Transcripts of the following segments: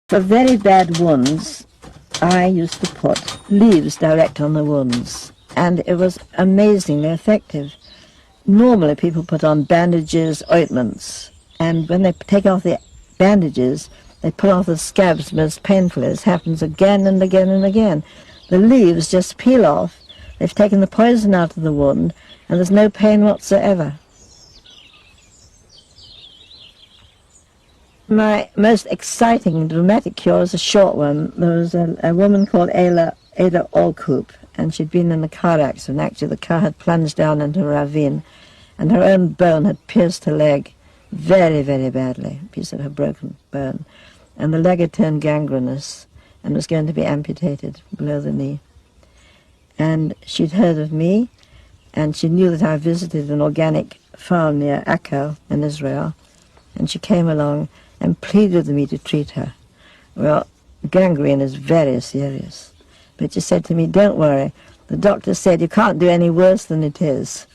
For very bad wounds, I used to put leaves direct on the wounds, and it was amazingly effective. Normally people put on bandages, ointments, and when they take off the bandages, they pull off the scabs most painfully. This happens again and again and again. The leaves just peel off, they've taken the poison out of the wound, and there's no pain whatsoever. My most exciting dramatic cure was a short one. There was a woman called Ada Alcoop, and she'd been in a car accident. Actually, the car had plunged down into a ravine, and her own bone had pierced her leg very, very badly, a piece of her broken bone. And the leg had turned gangrenous and was going to be amputated below the knee. And she'd heard of me, and she knew that I visited an organic farm near Akko in Israel, and she came along and pleaded with me to treat her. Well, gangrene is very serious. But she said to me, don't worry, the doctor said you can't do any worse than it is,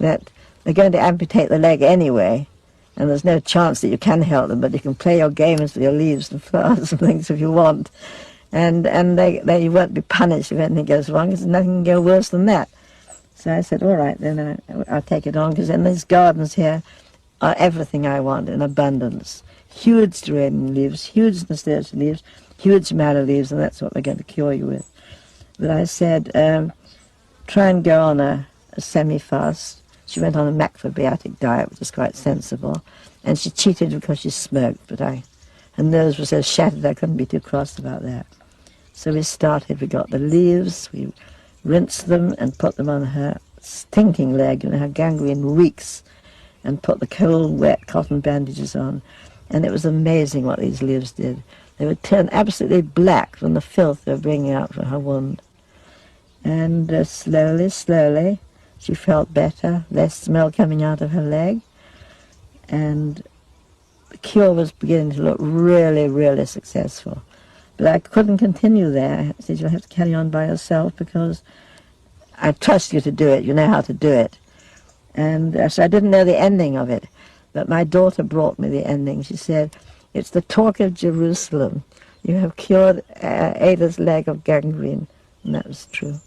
that they're going to amputate the leg anyway, and there's no chance that you can help them, but you can play your games with your leaves and flowers and things if you want, and you won't be punished if anything goes wrong, because nothing can go worse than that. So I said, all right, then I'll take it on, because in these gardens here are everything I want in abundance. Huge geranium leaves, huge nasturtium leaves, huge mallow leaves, and that's what we're going to cure you with. But I said, try and go on a semi-fast. She went on a macrobiotic diet, which is quite sensible, and she cheated because she smoked, but her nose was so shattered I couldn't be too cross about that. So we started, we got the leaves, we rinsed them and put them on her stinking leg, her gangrene reeks, and put the cold, wet cotton bandages on. And it was amazing what these leaves did. They would turn absolutely black from the filth they were bringing out from her wound. And slowly, slowly, she felt better, less smell coming out of her leg. And the cure was beginning to look really, really successful. But I couldn't continue there. I said, you'll have to carry on by yourself because I trust you to do it. You know how to do it. And so I didn't know the ending of it. But my daughter brought me the ending. She said, it's the talk of Jerusalem. You have cured Ada's leg of gangrene. And that was true.